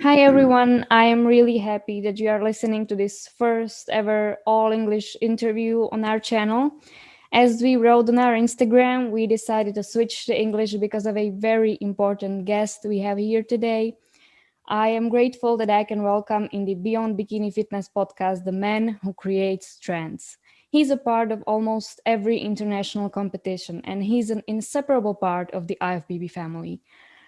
Hi everyone, I am really happy that you are listening to this first ever all English interview on our channel. As we wrote on our Instagram, we decided to switch to English because of a very important guest we have here today. I am grateful that I can welcome in the Beyond Bikini Fitness podcast the man who creates trends. He's a part of almost every international competition and he's an inseparable part of the IFBB family.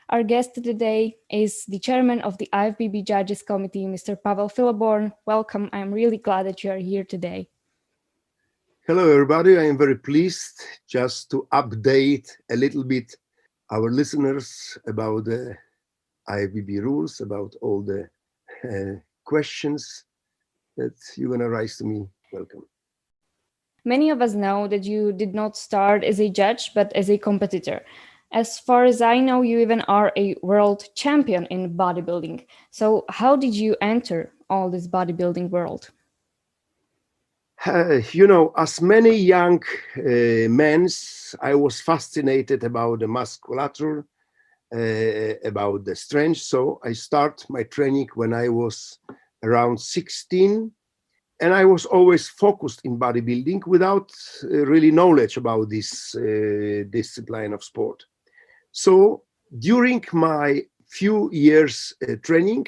Our guest today is the chairman of the IFBB Judges Committee, Mr. Pawel Filleborn. Welcome. I'm really glad that you are here today. Hello, everybody. I am very pleased just to update a little bit our listeners about the IFBB rules, about all the questions that you're going to raise to me. Welcome. Many of us know that you did not start as a judge, but as a competitor. As far as I know, you even are a world champion in bodybuilding. So, how did you enter all this bodybuilding world? As many young men, I was fascinated about the musculature, about the strength. So I start my training when I was around 16, and I was always focused in bodybuilding without really knowledge about this discipline of sport. So during my few years training,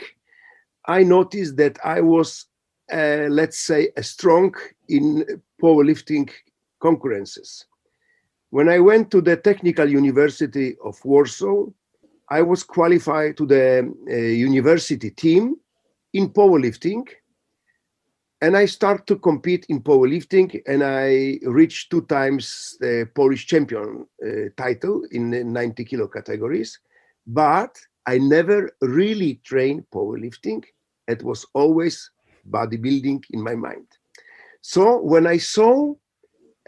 I noticed that I was, let's say, strong in powerlifting concurrences. When I went to the Technical University of Warsaw, I was qualified to the university team in powerlifting, and I started to compete in powerlifting, and I reached 2 times the Polish champion title in the 90 kilo categories. But I never really trained powerlifting. It was always bodybuilding in my mind. So when I saw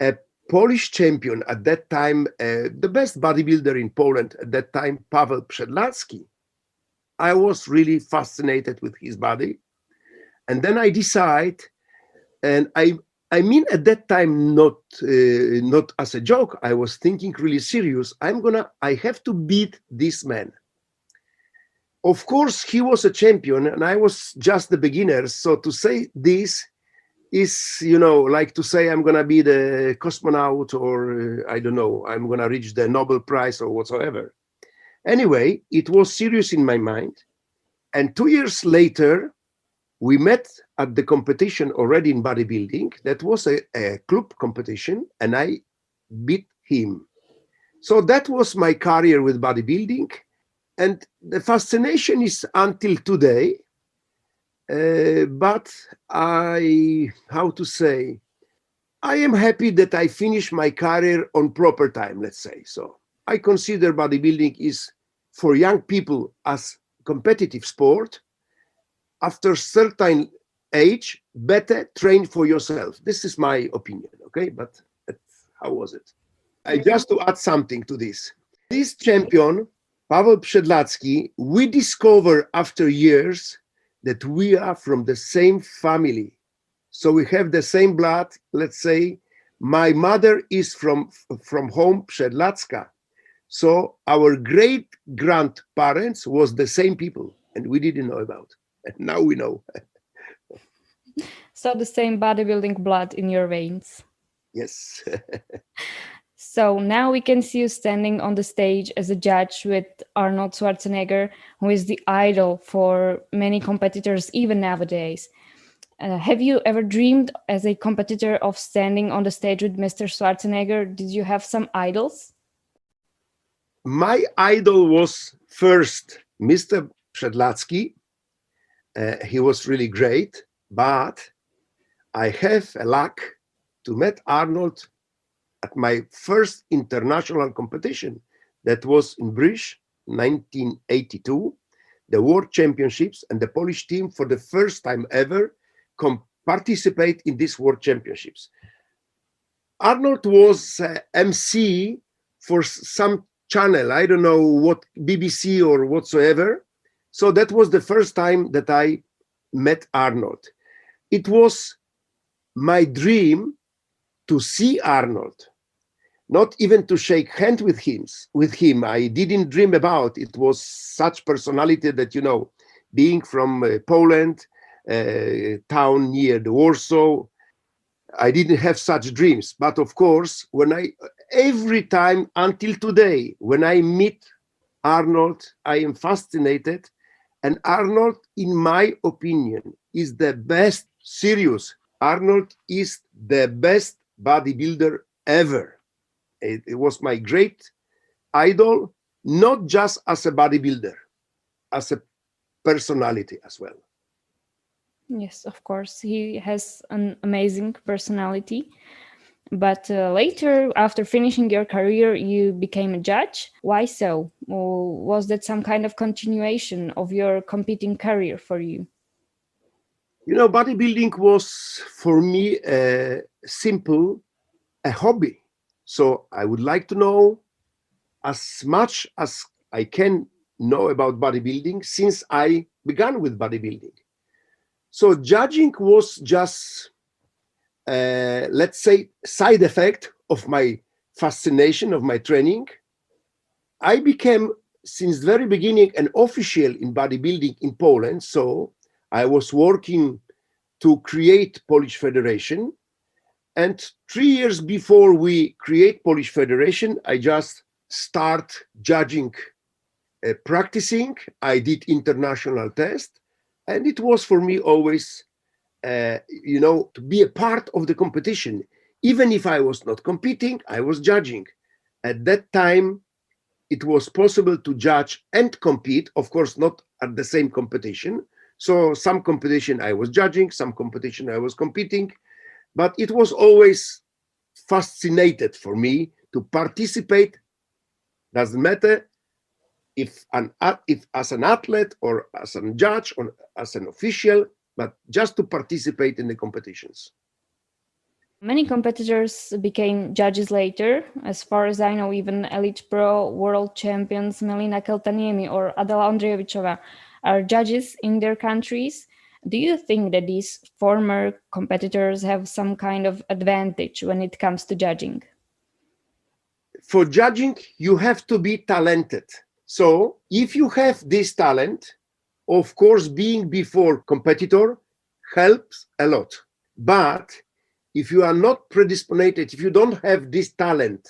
a Polish champion at that time, the best bodybuilder in Poland at that time, Pawel Przedlacki, I was really fascinated with his body. And then I decide, and I mean at that time not as a joke. I was thinking really serious. I have to beat this man. Of course, he was a champion, and I was just the beginner. So to say this is, like to say I'm gonna be the cosmonaut, or I don't know, I'm gonna reach the Nobel Prize or whatsoever. Anyway, it was serious in my mind. And 2 years later, we met at the competition already in bodybuilding. That was a club competition, and I beat him. So that was my career with bodybuilding. And the fascination is until today. But how to say, I am happy that I finished my career on proper time, let's say. So I consider bodybuilding is for young people as competitive sport. After certain age, better train for yourself. This is my opinion, okay? But how was it? I just to add something to this. This champion, Pawel Przedlacki, we discover after years that we are from the same family. So we have the same blood. Let's say my mother is from home Przedlacka. So our great grandparents was the same people, and we didn't know about. And now we know. So, the same bodybuilding blood in your veins. Yes. So now we can see you standing on the stage as a judge with Arnold Schwarzenegger, who is the idol for many competitors, even nowadays. Have you ever dreamed as a competitor of standing on the stage with Mr. Schwarzenegger? Did you have some idols? My idol was first Mr. Przedlacki. He was really great, but I have a luck to meet Arnold at my first international competition. That was in Bruges, 1982, the World Championships, and the Polish team for the first time ever participate in these World Championships. Arnold was MC for some channel, I don't know what, BBC or whatsoever. So that was the first time that I met Arnold. It was my dream to see Arnold, not even to shake hands with him. I didn't dream about it. Was such personality that, being from Poland, town near the Warsaw, I didn't have such dreams. But of course, every time until today, when I meet Arnold, I am fascinated. And Arnold, in my opinion, is the best, serious. Arnold is the best bodybuilder ever. It was my great idol, not just as a bodybuilder, as a personality as well. Yes, of course. He has an amazing personality. But later, after finishing your career, you became a judge. Why so? Or was that some kind of continuation of your competing career for you? Bodybuilding was for me a hobby. So I would like to know as much as I can know about bodybuilding since I began with bodybuilding. So judging was just, let's say, side effect of my fascination of my training. I became, since the very beginning, an official in bodybuilding in Poland. So I was working to create Polish Federation. And 3 years before we create Polish Federation, I just start judging, practicing. I did international test, and it was for me always, to be a part of the competition. Even if I was not competing, I was judging. At that time, it was possible to judge and compete, of course, not at the same competition. So some competition I was judging, some competition I was competing, but it was always fascinated for me to participate. Doesn't matter if as an athlete or as a judge or as an official, but just to participate in the competitions. Many competitors became judges later. As far as I know, even Elite Pro world champions Melina Keltaniemi or Adela Ondrejevicova are judges in their countries. Do you think that these former competitors have some kind of advantage when it comes to judging? For judging, you have to be talented. So if you have this talent, of course, being before competitor helps a lot. But if you are not predisposed, if you don't have this talent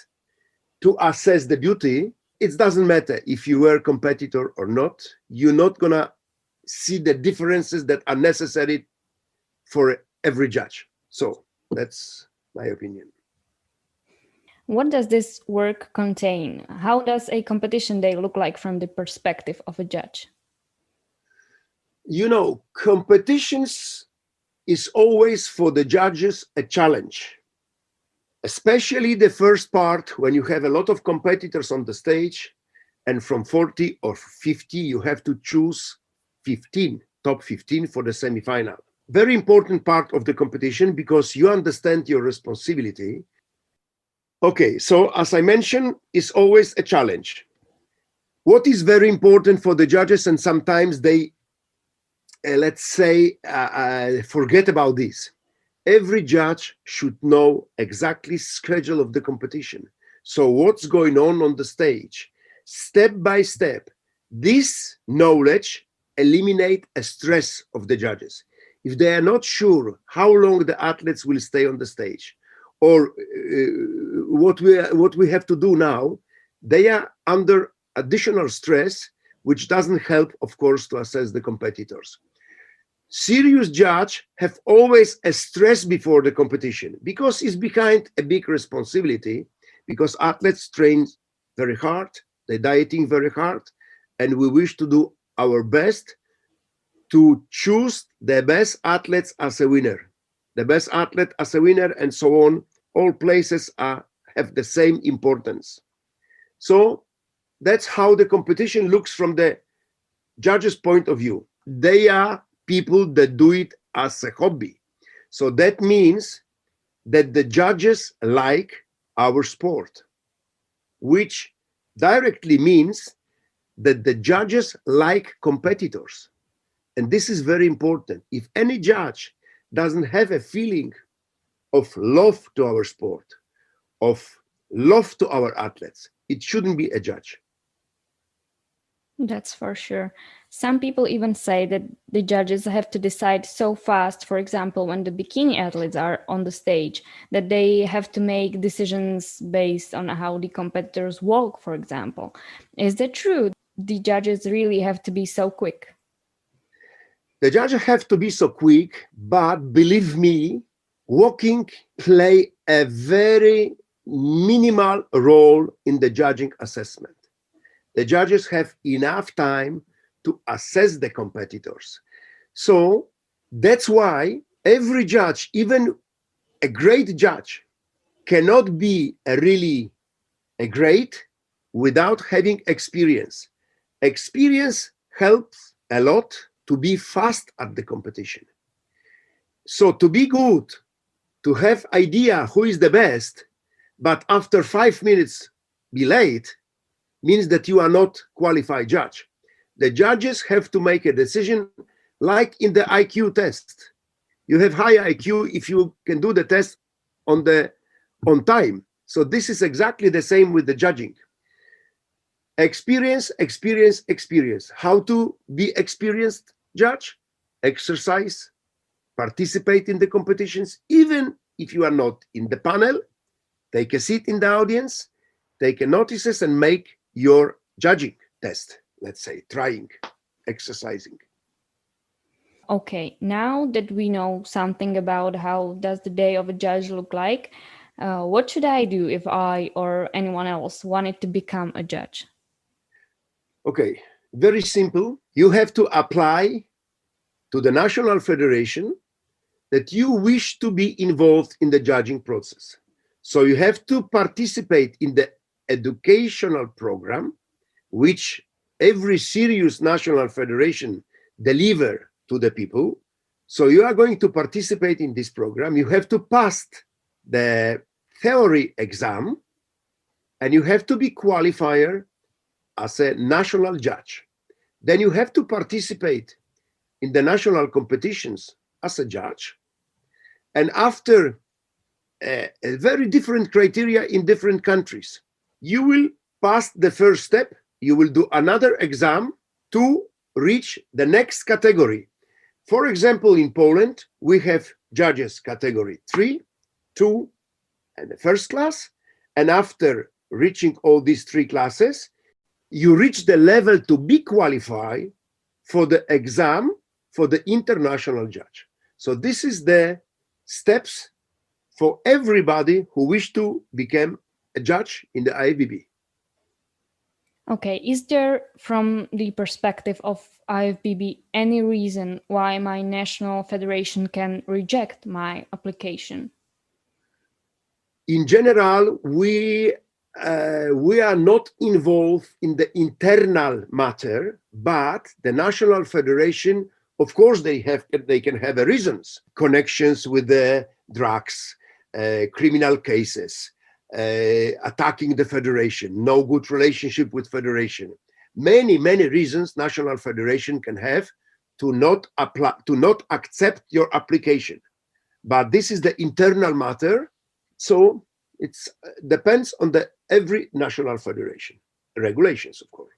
to assess the beauty, it doesn't matter if you were a competitor or not. You're not gonna see the differences that are necessary for every judge. So that's my opinion. What does this work contain? How does a competition day look like from the perspective of a judge? Competitions is always for the judges a challenge, especially the first part when you have a lot of competitors on the stage, and from 40 or 50 you have to choose 15, top 15 for the semifinal. Very important part of the competition because you understand your responsibility. Okay, so as I mentioned, it's always a challenge. What is very important for the judges, and sometimes they, let's say, forget about this. Every judge should know exactly schedule of the competition. So what's going on the stage, step by step. This knowledge eliminate a stress of the judges. If they are not sure how long the athletes will stay on the stage, or what we have to do now, they are under additional stress, which doesn't help, of course, to assess the competitors. Serious judge have always a stress before the competition because it's behind a big responsibility, because athletes train very hard, they're dieting very hard, and we wish to do our best to choose the best athletes as a winner, the best athlete as a winner, and so on. All places have the same importance. So that's how the competition looks from the judge's point of view. They are people that do it as a hobby. So that means that the judges like our sport, which directly means that the judges like competitors. And this is very important. If any judge doesn't have a feeling of love to our sport, of love to our athletes, it shouldn't be a judge. That's for sure. Some people even say that the judges have to decide so fast, for example, when the bikini athletes are on the stage, that they have to make decisions based on how the competitors walk, for example. Is that true? The judges really have to be so quick? The judges have to be so quick, but believe me, walking play a very minimal role in the judging assessment. The judges have enough time to assess the competitors. So that's why every judge, even a great judge, cannot be a great without having experience. Experience helps a lot to be fast at the competition. So to be good, to have idea who is the best, but after 5 minutes be late, means that you are not qualified judge. The judges have to make a decision like in the IQ test. You have high IQ if you can do the test on time. So this is exactly the same with the judging. Experience, experience, experience. How to be experienced judge? Exercise, participate in the competitions, even if you are not in the panel, take a seat in the audience, take a notices and make your judging test, let's say, trying, exercising. Okay, now that we know something about how does the day of a judge look like, what should I do if I or anyone else wanted to become a judge? Okay, very simple. You have to apply to the National Federation that you wish to be involved in the judging process. So you have to participate in the educational program, which every serious national federation deliver to the people. So you are going to participate in this program. You have to pass the theory exam, and you have to be qualified as a national judge. Then you have to participate in the national competitions as a judge. And after a very different criteria in different countries, you will pass the first step. You will do another exam to reach the next category. For example, in Poland, we have judges category 3, 2, and the first class. And after reaching all these three classes, you reach the level to be qualified for the exam for the international judge. So this is the steps for everybody who wish to become a judge in the IFBB. Okay, is there, from the perspective of IFBB, any reason why my national federation can reject my application? In general, we are not involved in the internal matter, but the national federation, of course, they can have reasons, connections with the drugs, criminal cases, attacking the federation, no good relationship with federation. Many reasons national federation can have to not apply, to not accept your application. But this is the internal matter, so it depends on the every national federation regulations, of course.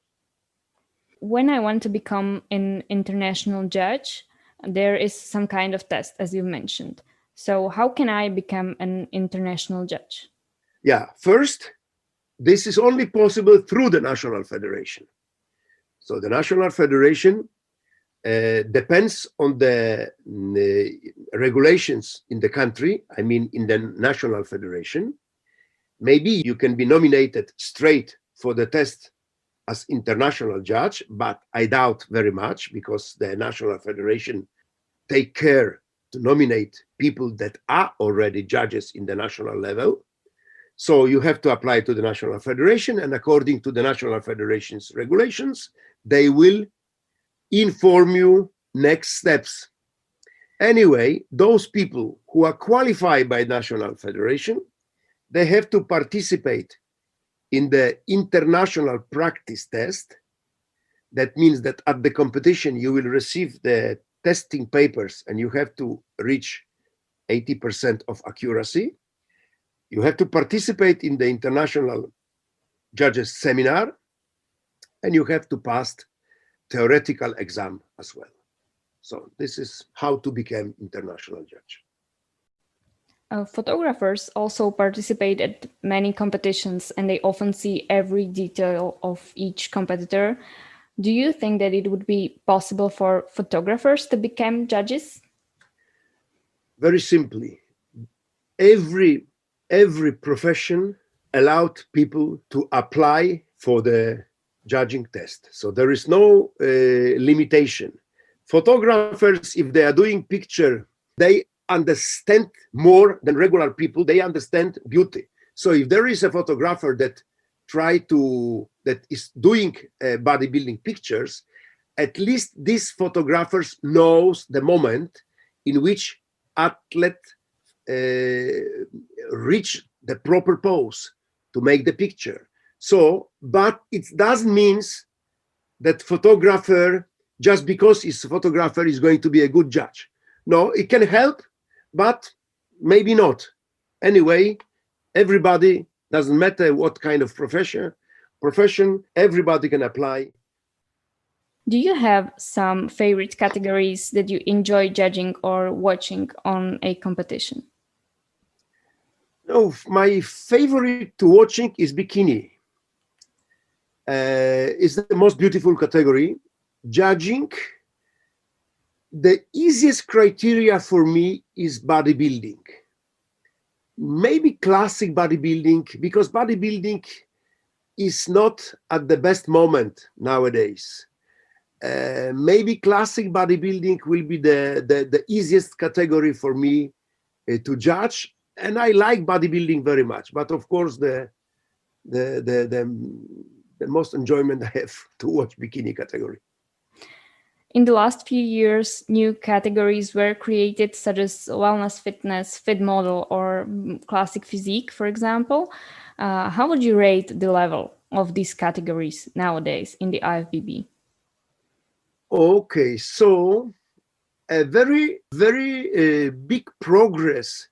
When I want to become an international judge, there is some kind of test, as you mentioned. So how can I become an international judge? Yeah, first, this is only possible through the national federation. So the national federation depends on the regulations in the country, I mean in the national federation. Maybe you can be nominated straight for the test as international judge, but I doubt very much, because the national federation take care to nominate people that are already judges in the national level. So you have to apply to the national federation, and according to the national federation's regulations, they will inform you next steps. Anyway, those people who are qualified by national federation, they have to participate in the international practice test. That means that at the competition, you will receive the testing papers and you have to reach 80% of accuracy. You have to participate in the international judges seminar, and you have to pass theoretical exam as well. So this is how to become international judge. Photographers also participate at many competitions and they often see every detail of each competitor. Do you think that it would be possible for photographers to become judges? Very simply, every profession allowed people to apply for the judging test. So there is no limitation. Photographers, if they are doing picture, they understand more than regular people. They understand beauty. So if there is a photographer that is doing bodybuilding pictures, at least these photographers knows the moment in which athlete reach the proper pose to make the picture. So, but it doesn't mean that photographer, just because he's a photographer, is going to be a good judge. No, it can help, but maybe not. Anyway, everybody, doesn't matter what kind of profession, everybody can apply. Do you have some favorite categories that you enjoy judging or watching on a competition? No, my favorite to watching is bikini. It's the most beautiful category. Judging, the easiest criteria for me is bodybuilding. Maybe classic bodybuilding, because bodybuilding is not at the best moment nowadays. Maybe classic bodybuilding will be the easiest category for me to judge, and I like bodybuilding very much. But of course, the most enjoyment I have to watch bikini category. In the last few years, new categories were created, such as wellness, fitness, fit model, or classic physique, for example. How would you rate the level of these categories nowadays in the IFBB? Okay, so a very, very big progress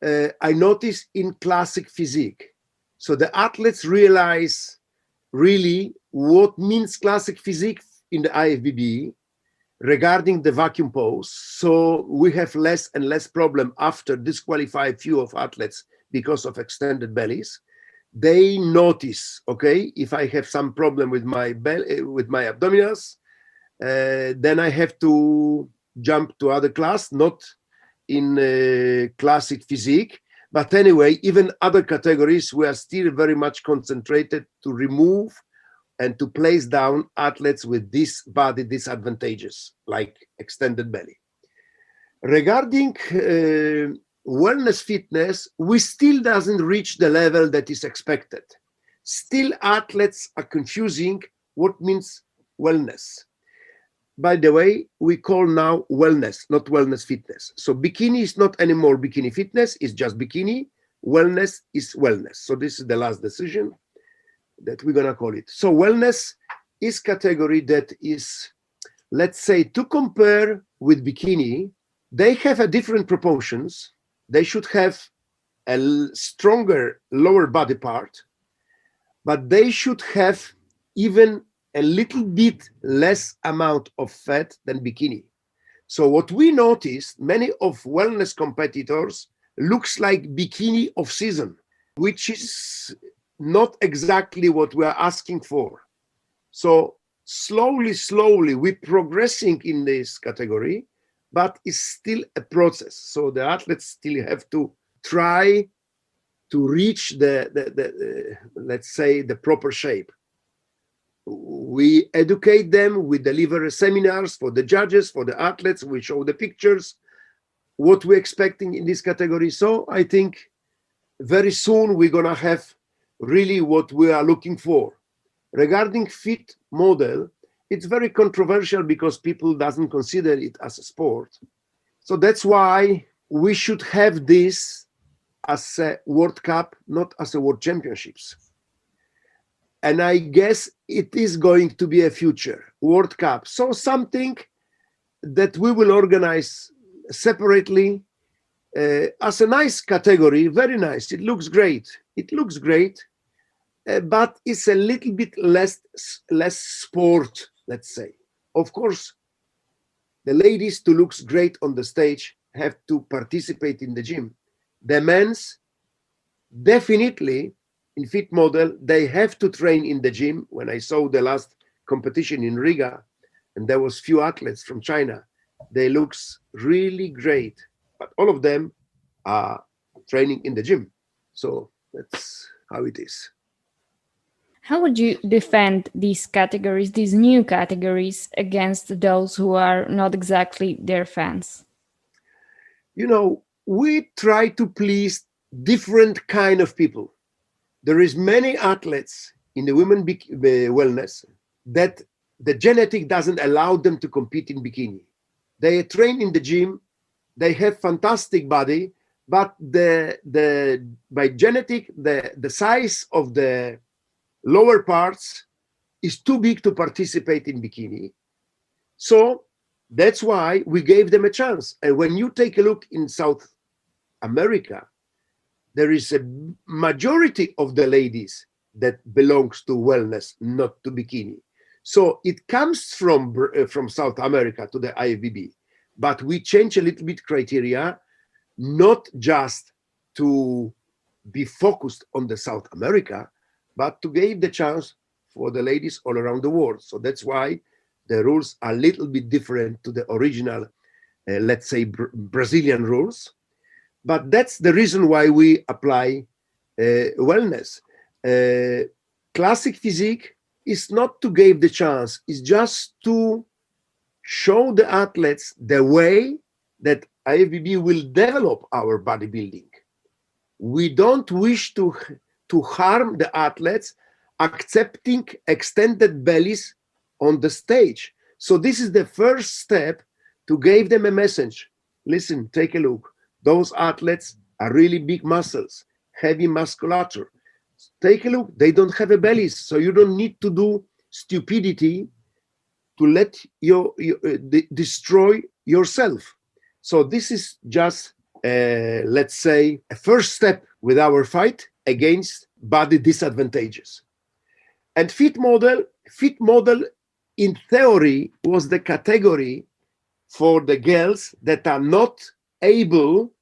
I noticed in classic physique. So the athletes realize really what means classic physique in the IFBB regarding the vacuum pose. So we have less and less problem after disqualify few of athletes because of extended bellies. They notice, okay, if I have some problem with my belly, with my abdominals, then I have to jump to other class, not in classic physique. But anyway, even other categories, we are still very much concentrated to remove and to place down athletes with this body disadvantages, like extended belly. Regarding wellness fitness, we still doesn't reach the level that is expected. Still athletes are confusing what means wellness. By the way, we call now wellness, not wellness fitness. So bikini is not anymore bikini fitness, it's just bikini. Wellness is wellness. So this is the last decision that we're gonna call it. So wellness is category that is, let's say, to compare with bikini, they have a different proportions. They should have a stronger lower body part, but they should have even a little bit less amount of fat than bikini. So what we noticed, many of wellness competitors looks like bikini of season, which is not exactly what we are asking for. So slowly we're progressing in this category, but it's still a process. So the athletes still have to try to reach the let's say the proper shape. We educate them, we deliver seminars for the judges, for the athletes, we show the pictures, what we're expecting in this category. So I think very soon we're gonna have really what we are looking for. Regarding fit model, it's very controversial because people doesn't consider it as a sport. So that's why we should have this as a World Cup, not as a World Championships. And I guess it is going to be a future World Cup. So something that we will organize separately as a nice category, very nice. It looks great. It looks great, but it's a little bit less sport, let's say. of course, the ladies to look great on the stage have to participate in the gym. The men's definitely in fit model, they have to train in the gym. When I saw the last competition in Riga, and there was few athletes from China, they looks really great, but all of them are training in the gym. So that's how it is. How would you defend these categories, these new categories, against those who are not exactly their fans? You know, we try to please different kind of people. There is many athletes in the women wellness that the genetic doesn't allow them to compete in bikini. They train in the gym, they have fantastic body, but the by genetic the size of the lower parts is too big to participate in bikini. So that's why we gave them a chance. And when you take a look in South America, there is a majority of the ladies that belongs to wellness, not to bikini. So it comes from South America to the IFBB, but we change a little bit criteria, not just to be focused on the South America, but to give the chance for the ladies all around the world. So that's why the rules are a little bit different to the original, let's say, Brazilian rules. But that's the reason why we apply wellness. Classic physique is not to give the chance, it's just to show the athletes the way that IFBB will develop our bodybuilding. We don't wish to harm the athletes accepting extended bellies on the stage. So this is the first step to give them a message. Listen, take a look. Those athletes are really big muscles, heavy musculature. Take a look, they don't have a bellies, so you don't need to do stupidity to let you destroy yourself. So this is just, let's say, a first step with our fight against body disadvantages. And fit model in theory was the category for the girls that are not able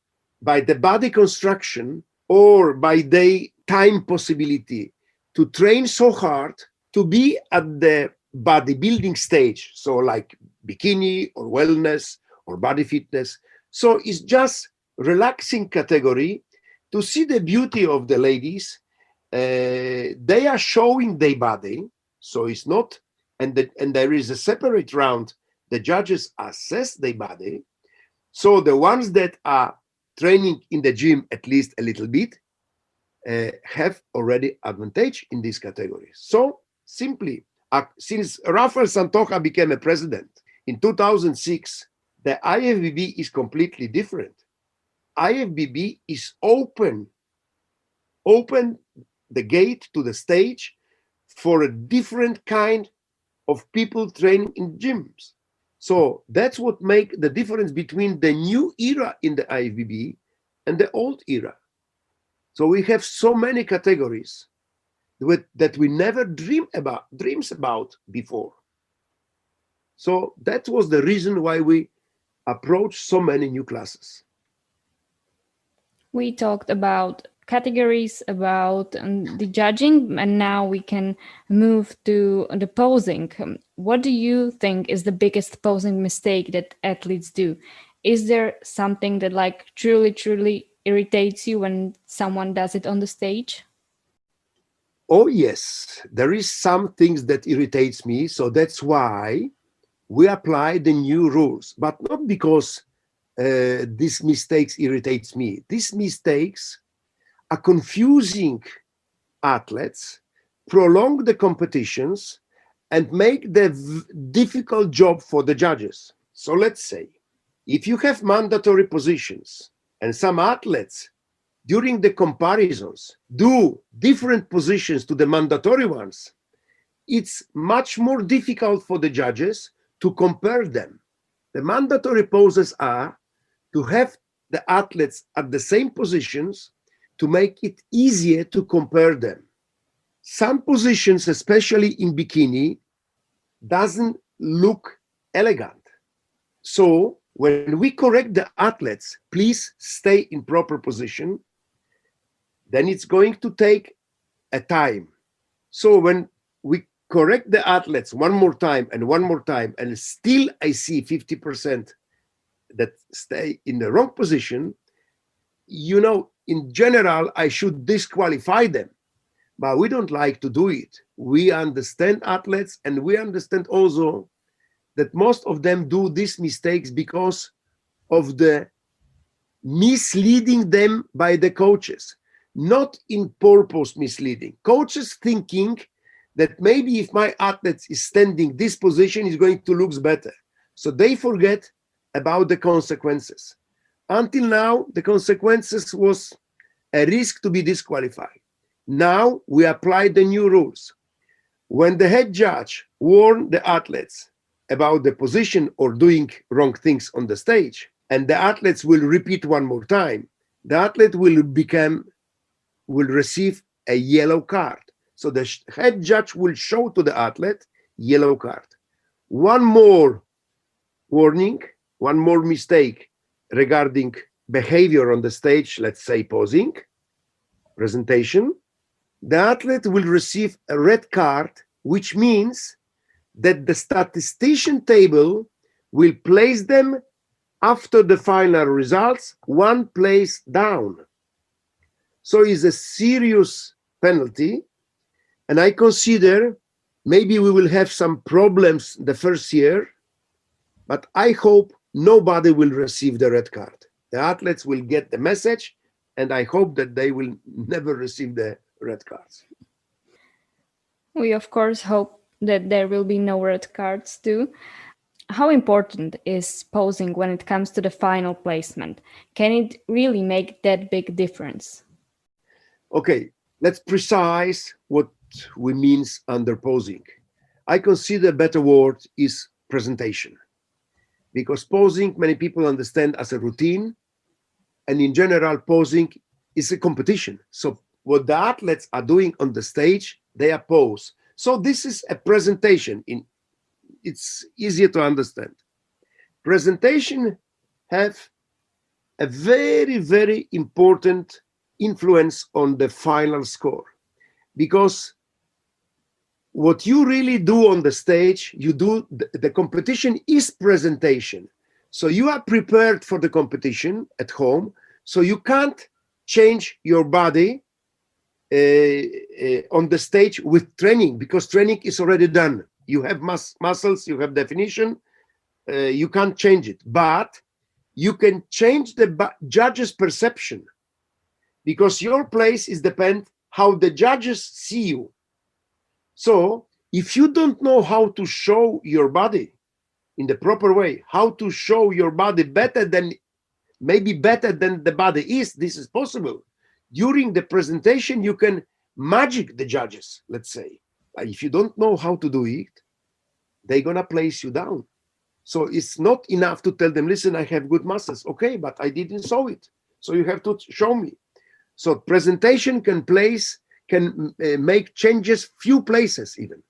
by the body construction or by their time possibility to train so hard to be at the bodybuilding stage, so like bikini or wellness or body fitness. So it's just relaxing category to see the beauty of the ladies. They are showing their body, so it's not, and there is a separate round. The judges assess their body. So the ones that are training in the gym at least a little bit have already advantage in this category. So simply, since Rafael Santoja became a president in 2006, the IFBB is completely different. IFBB is open the gate to the stage for a different kind of people training in gyms. So that's what makes the difference between the new era in the IFBB and the old era. So we have so many categories that we never dreams about before. So that was the reason why we approached so many new classes. We talked about categories, about the judging, and now we can move to the posing. What do you think is the biggest posing mistake that athletes do? Is there something that like truly irritates you when someone does it on the stage? Oh yes, there is some things that irritates me, so that's why we apply the new rules, but not because these mistakes irritates me. These mistakes are confusing athletes, prolong the competitions, and make the difficult job for the judges. So let's say, if you have mandatory positions and some athletes during the comparisons do different positions to the mandatory ones, it's much more difficult for the judges to compare them. The mandatory poses are to have the athletes at the same positions to make it easier to compare them. Some positions, especially in bikini, doesn't look elegant. So when we correct the athletes, please stay in proper position, then it's going to take a time. So when we correct the athletes one more time and one more time, and still I see 50% that stay in the wrong position, in general, I should disqualify them. But we don't like to do it. We understand athletes, and we understand also that most of them do these mistakes because of the misleading them by the coaches, not in purpose misleading. Coaches thinking that maybe if my athlete is standing this position, is going to look better. So they forget about the consequences. Until now, the consequences was a risk to be disqualified. Now we apply the new rules. When the head judge warned the athletes about the position or doing wrong things on the stage, and the athletes will repeat one more time, the athlete will receive a yellow card. So the head judge will show to the athlete yellow card. One more warning, one more mistake regarding behavior on the stage, let's say posing, presentation, the athlete will receive a red card, which means that the statistician table will place them after the final results one place down. So it's a serious penalty, and I consider maybe we will have some problems the first year, but I hope nobody will receive the red card. The athletes will get the message, and I hope that they will never receive the red cards. We, of course, hope that there will be no red cards too. How important is posing when it comes to the final placement? Can it really make that big difference? Okay, let's precise what we means under posing. I consider a better word is presentation, because posing many people understand as a routine, and in general posing is a competition. So what the athletes are doing on the stage, they are pose. So this is a presentation. It's easier to understand. Presentation have a very, very important influence on the final score, because what you really do on the stage, you do the competition is presentation. So you are prepared for the competition at home, so you can't change your body on the stage with training, because training is already done. You have muscles, you have definition, you can't change it, but you can change the judge's perception, because your place is depend how the judges see you. So if you don't know how to show your body in the proper way, how to show your body maybe better than the body is, this is possible. During the presentation, you can magic the judges, let's say. But if you don't know how to do it, they're gonna place you down. So it's not enough to tell them, listen, I have good muscles. Okay, but I didn't show it. So you have to show me. So presentation can make changes few places even.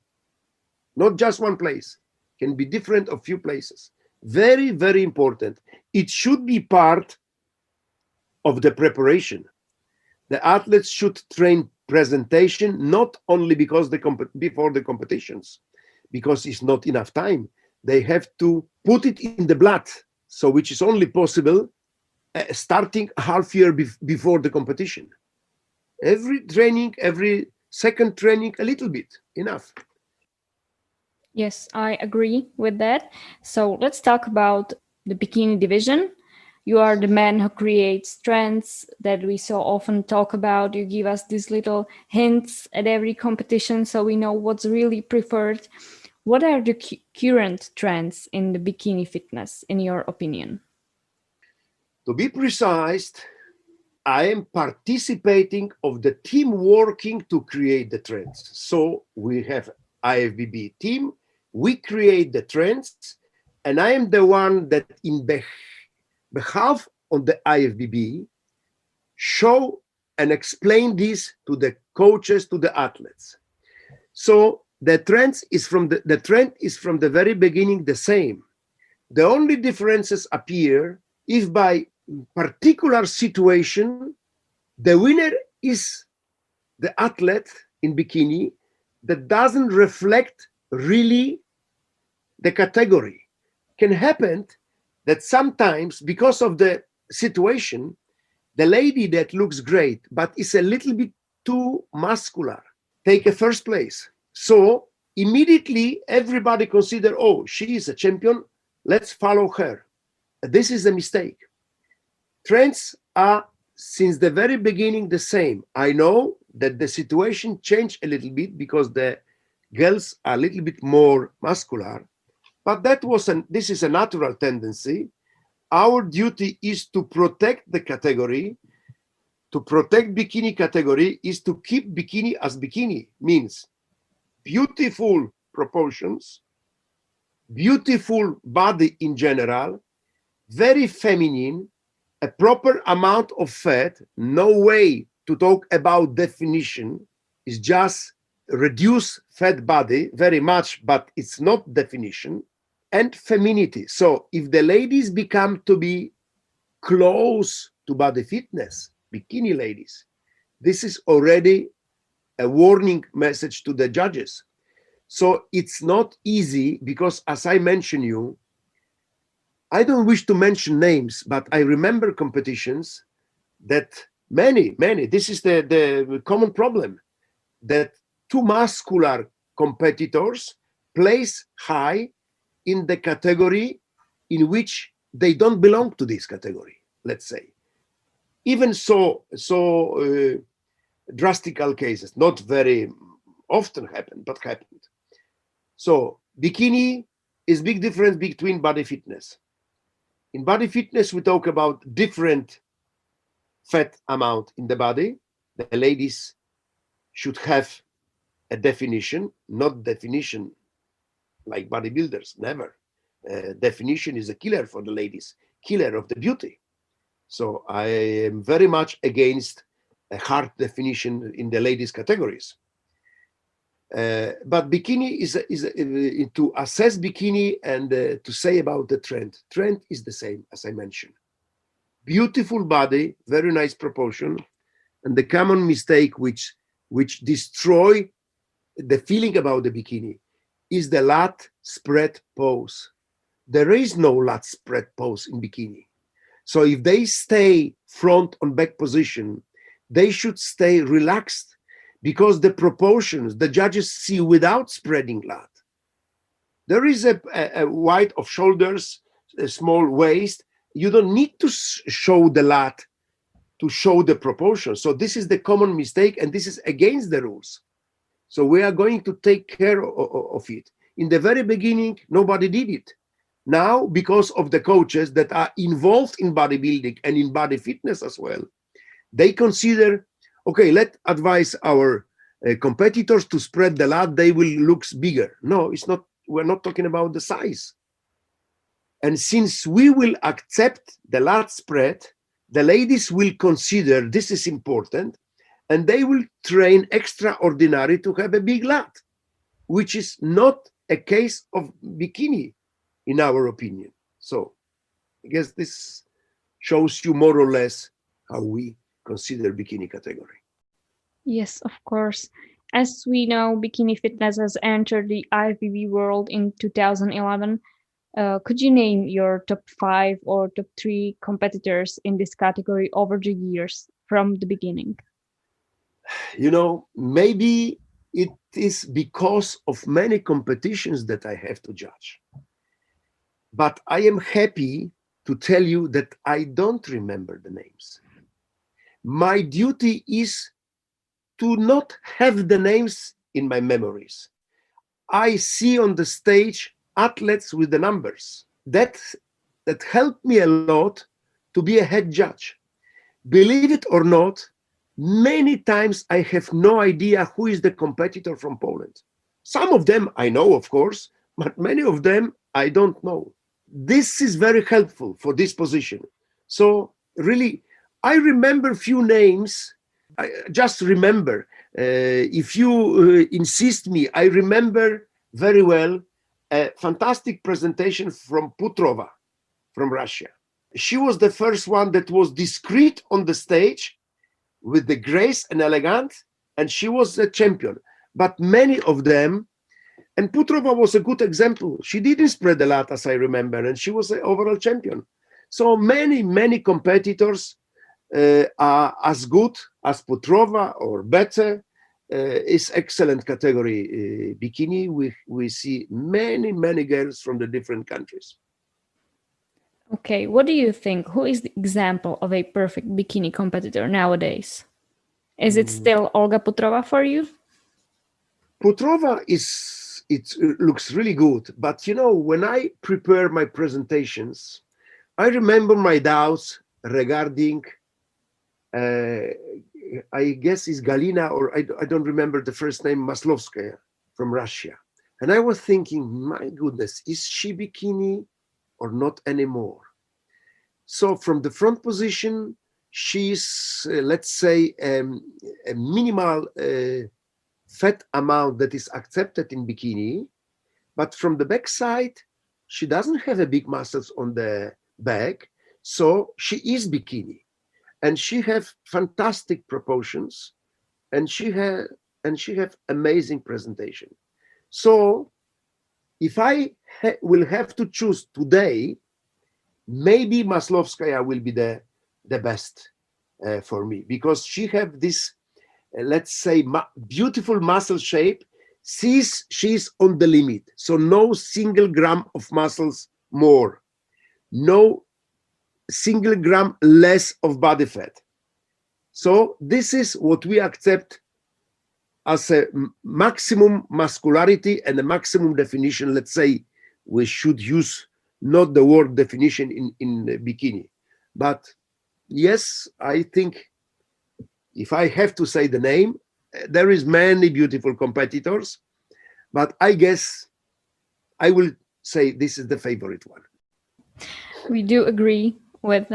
Not just one place. Can be different of few places. Very, very important. It should be part of the preparation. The athletes should train presentation not only because before the competitions, because it's not enough time. They have to put it in the blood, so which is only possible starting half year before the competition. Every training, every second training, a little bit, enough. Yes, I agree with that. So let's talk about the bikini division. You are the man who creates trends that we so often talk about. You give us these little hints at every competition so we know what's really preferred. What are the current trends in the bikini fitness, in your opinion? To be precise, I am participating of the team working to create the trends. So we have IFBB team, we create the trends, and I am the one that in behalf of the IFBB show and explain this to the coaches, to the athletes. So the trend is from the very beginning the same. The only differences appear if by particular situation the winner is the athlete in bikini that doesn't reflect really the category. Can happen that sometimes because of the situation, the lady that looks great but is a little bit too muscular take a first place. So immediately everybody consider, oh, she is a champion, let's follow her. This is a mistake. Trends are since the very beginning the same. I know that the situation changed a little bit because the girls are a little bit more muscular, but this is a natural tendency. Our duty is to protect the category. To protect bikini category is to keep bikini as bikini, means beautiful proportions, beautiful body in general, very feminine, a proper amount of fat, no way to talk about definition, is just reduce fat body very much, but it's not definition, and femininity. So if the ladies become to be close to body fitness, bikini ladies, this is already a warning message to the judges. So it's not easy because, as I mentioned you, I don't wish to mention names, but I remember competitions that many, this is the common problem, that two muscular competitors place high in the category in which they don't belong to this category, let's say. Even so drastical cases, not very often happen, but happened. So bikini is big difference between body fitness. In body fitness, we talk about different fat amount in the body. The ladies should have a definition, not definition like bodybuilders, never. Definition is a killer for the ladies, killer of the beauty. So I am very much against a hard definition in the ladies categories. But bikini is to assess bikini and to say about the trend. Trend is the same as I mentioned. Beautiful body, very nice proportion, and the common mistake which destroy the feeling about the bikini is the lat spread pose. There is no lat spread pose in bikini. So if they stay front on back position, they should stay relaxed because the proportions the judges see without spreading lat. There is a wide of shoulders, a small waist. You don't need to show the lat to show the proportion. So this is the common mistake, and this is against the rules. So we are going to take care of it. In the very beginning, nobody did it. Now, because of the coaches that are involved in bodybuilding and in body fitness as well, they consider, okay, let's advise our competitors to spread the lat, they will look bigger. No, it's not. We're not talking about the size. And since we will accept the lat spread, the ladies will consider this is important, and they will train extraordinary to have a big lat, which is not a case of bikini, in our opinion. So I guess this shows you more or less how we consider bikini category. Yes, of course. As we know, bikini fitness has entered the IFBB world in 2011. Could you name your top 5 or top 3 competitors in this category over the years from the beginning? You know, maybe it is because of many competitions that I have to judge. But I am happy to tell you that I don't remember the names. My duty is to not have the names in my memories. I see on the stage athletes with the numbers. That helped me a lot to be a head judge. Believe it or not, many times I have no idea who is the competitor from Poland. Some of them I know, of course, but many of them I don't know. This is very helpful for this position. So really, I remember few names. I just remember. If you insist me, I remember very well a fantastic presentation from Putrova from Russia. She was the first one that was discreet on the stage with the grace and elegance, and she was a champion. But many of them, and Putrova was a good example. She didn't spread a lot, as I remember, and she was an overall champion. So many competitors are as good as Putrova or better. Is excellent category bikini. We see many girls from the different countries. Okay, what do you think? Who is the example of a perfect bikini competitor nowadays? Is it still Olga Putrova for you? Putrova it looks really good, but when I prepare my presentations, I remember my doubts regarding I guess it's Galina, or I don't remember the first name, Maslovskaya from Russia. And I was thinking, my goodness, is she bikini or not anymore? So from the front position, she's, let's say, a minimal fat amount that is accepted in bikini. But from the back side, she doesn't have a big muscles on the back. So she is bikini. And she have fantastic proportions, and she have amazing presentation. So if I will have to choose today, maybe Maslovskaya will be the best for me, because she have this let's say beautiful muscle shape. She's on the limit, so no single gram of muscles more, no single gram less of body fat. So this is what we accept as a maximum muscularity and a maximum definition. Let's say we should use not the word definition in bikini, but yes, I think if I have to say the name, there is many beautiful competitors, but I guess I will say this is the favorite one. We do agree with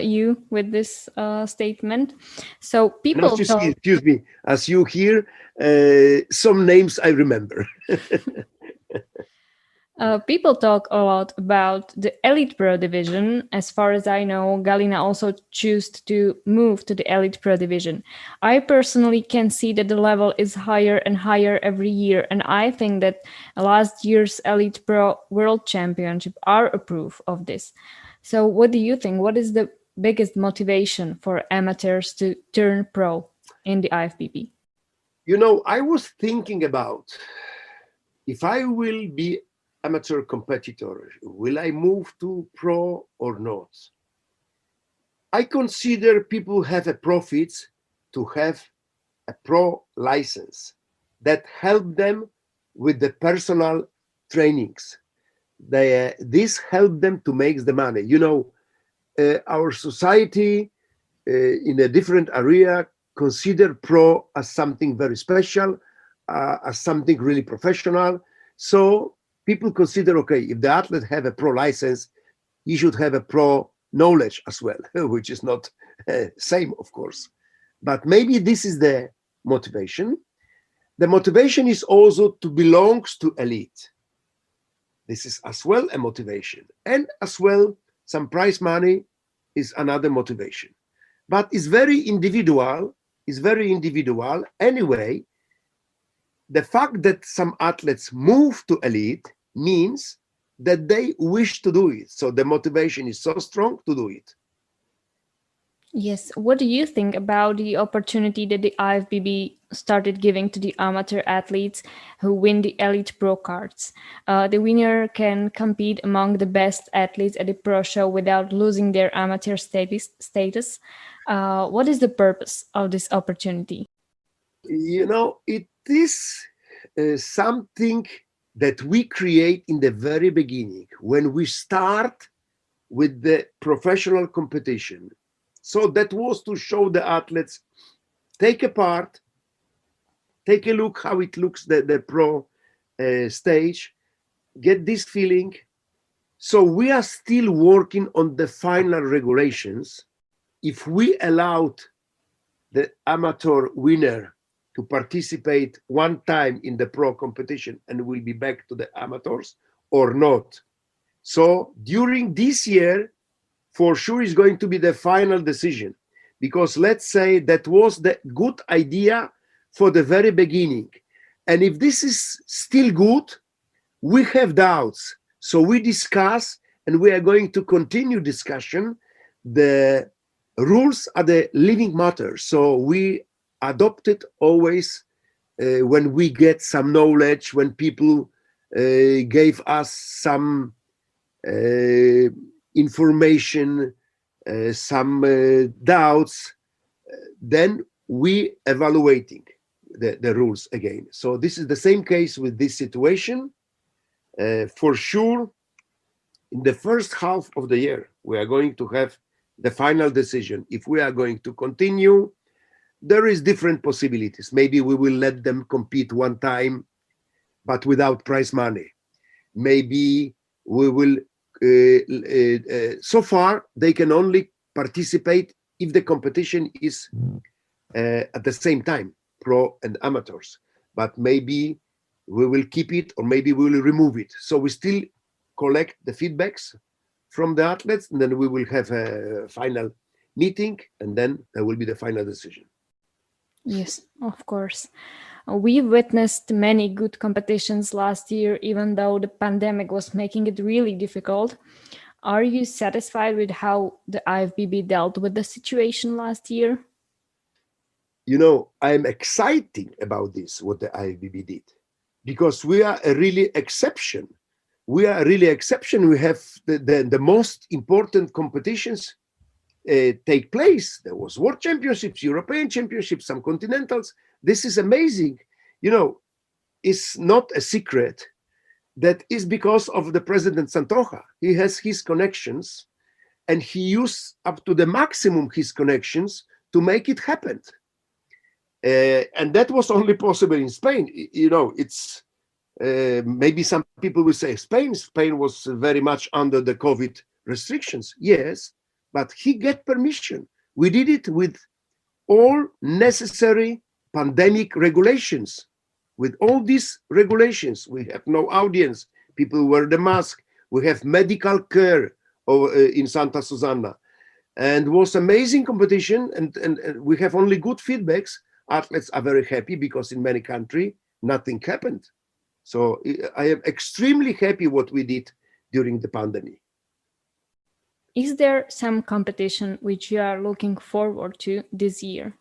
you with this statement. So And people talk. excuse me, as you hear, some names I remember. People talk a lot about the Elite Pro division. As far as I know, Galina also chose to move to the Elite Pro division. I personally can see that the level is higher and higher every year, and I think that last year's Elite Pro World Championship are a proof of this. So what do you think? What is the biggest motivation for amateurs to turn pro in the IFBB? I was thinking about, if I will be amateur competitor, will I move to pro or not? I consider people have a profit to have a pro license that help them with the personal trainings. This help them to make the money. Our society in a different area consider pro as something very special, as something really professional. So people consider, okay, if the athlete have a pro license, he should have a pro knowledge as well, which is not same, of course. But maybe this is the motivation. The motivation is also to belong to elite. This is as well a motivation. And as well, some prize money is another motivation. But it's very individual. Anyway, the fact that some athletes move to elite means that they wish to do it. So the motivation is so strong to do it. Yes. What do you think about the opportunity that the IFBB started giving to the amateur athletes who win the Elite Pro cards? The winner can compete among the best athletes at the pro show without losing their amateur status. What is the purpose of this opportunity? It is something that we create in the very beginning when we start with the professional competition. So that was to show the athletes, take a part, take a look how it looks, the pro stage, get this feeling. So we are still working on the final regulations. If we allowed the amateur winner to participate one time in the pro competition and will be back to the amateurs, or not. So during this year, for sure is going to be the final decision, because let's say that was the good idea for the very beginning. And if this is still good, we have doubts. So we discuss, and we are going to continue discussion. The rules are the living matter. So we adopt it always when we get some knowledge, when people gave us some information, some doubts, then we evaluating the rules again. So this is the same case with this situation. For sure, in the first half of the year, we are going to have the final decision. If we are going to continue, there is different possibilities. Maybe we will let them compete one time, but without prize money. Maybe we will, so far, they can only participate if the competition is at the same time, pro and amateurs. But maybe we will keep it, or maybe we will remove it. So we still collect the feedbacks from the athletes, and then we will have a final meeting, and then there will be the final decision. Yes, of course. We witnessed many good competitions last year, even though the pandemic was making it really difficult. Are you satisfied with how the IFBB dealt with the situation last year? You know, I'm excited about this, what the IFBB did, because we are a really exception. We are really exception. We have the most important competitions take place. There was World Championships, European Championships, some continentals. This is amazing. You know, it's not a secret that is because of the President Santoja. He has his connections, and he used up to the maximum his connections to make it happen. And that was only possible in Spain. You know, it's maybe some people will say Spain was very much under the COVID restrictions. Yes, but he get permission. We did it with all necessary pandemic regulations. With all these regulations, we have no audience. People wear the mask. We have medical care in Santa Susana, and it was amazing competition. And we have only good feedbacks. Athletes are very happy because in many countries nothing happened. So I am extremely happy what we did during the pandemic. Is there some competition which you are looking forward to this year?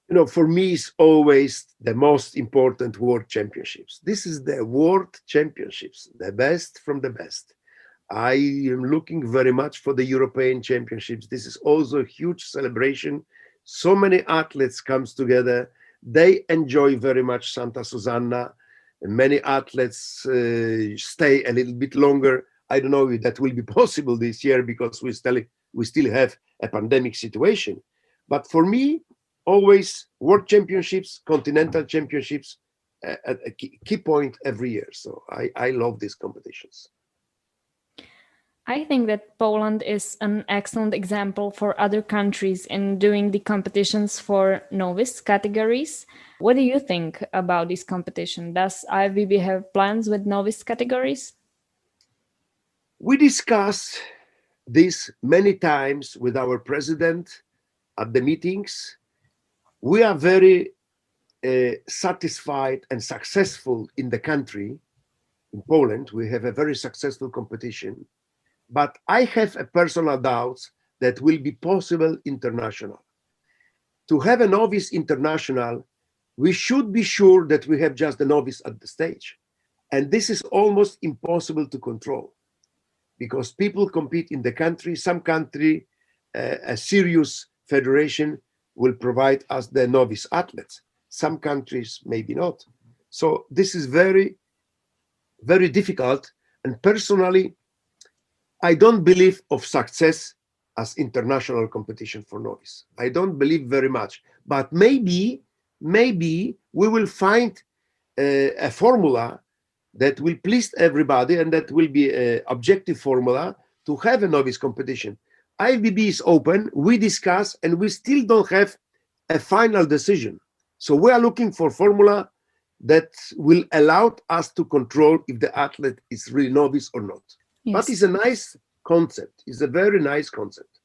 You know, for me, it's always the most important World Championships. This is the World Championships, the best from the best. I am looking very much for the European Championships. This is also a huge celebration. So many athletes comes together. They enjoy very much Santa Susana. And many athletes stay a little bit longer. I don't know if that will be possible this year because we still have a pandemic situation. But for me, always World Championships, Continental Championships, a key point every year. So I love these competitions. I think that Poland is an excellent example for other countries in doing the competitions for novice categories. What do you think about this competition? Does IFBB have plans with novice categories? We discussed this many times with our president at the meetings. We are very satisfied and successful in the country. In Poland, we have a very successful competition. But I have a personal doubt that will be possible international. To have a novice international, we should be sure that we have just the novice at the stage. And this is almost impossible to control because people compete in the country. Some country, a serious federation will provide us the novice athletes. Some countries, maybe not. So this is very, very difficult. And personally, I don't believe of success as international competition for novice. I don't believe very much, but maybe we will find a formula that will please everybody, and that will be an objective formula to have a novice competition. IFBB is open, we discuss, and we still don't have a final decision. So we are looking for formula that will allow us to control if the athlete is really novice or not. But it's Yes. a nice concept. It's a very nice concept.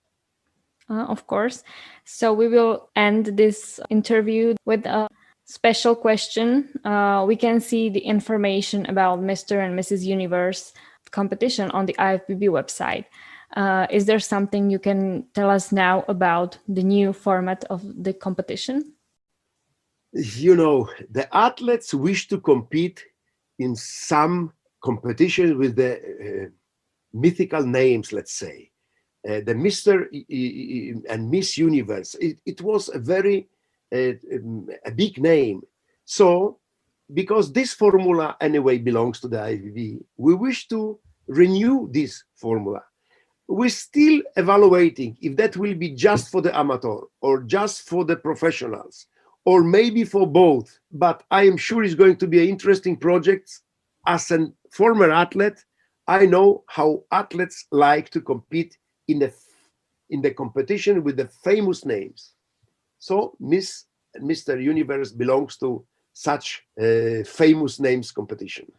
Of course. So we will end this interview with a special question. We can see the information about Mr. and Mrs. Universe competition on the IFBB website. Is there something you can tell us now about the new format of the competition? You know, the athletes wish to compete in some competition with the mythical names, let's say. The Mr. and Miss Universe. It was a very a big name. So, because this formula anyway belongs to the IFBB, we wish to renew this formula. We're still evaluating if that will be just for the amateur or just for the professionals or maybe for both. But I am sure it's going to be an interesting project. As a former athlete, I know how athletes like to compete in the competition with the famous names. So Miss and Mr. Universe belongs to such famous names competition.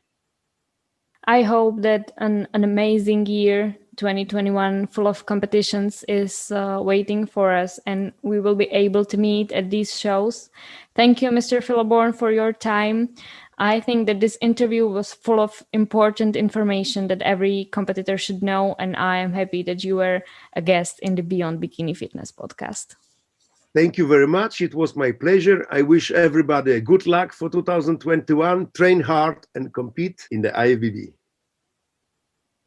I hope that an amazing year 2021 full of competitions is waiting for us and we will be able to meet at these shows. Thank you, Mr. Filleborn, for your time. I think that this interview was full of important information that every competitor should know, and I am happy that you were a guest in the Beyond Bikini Fitness podcast. Thank you very much. It was my pleasure. I wish everybody a good luck for 2021. Train hard and compete in the IFBB.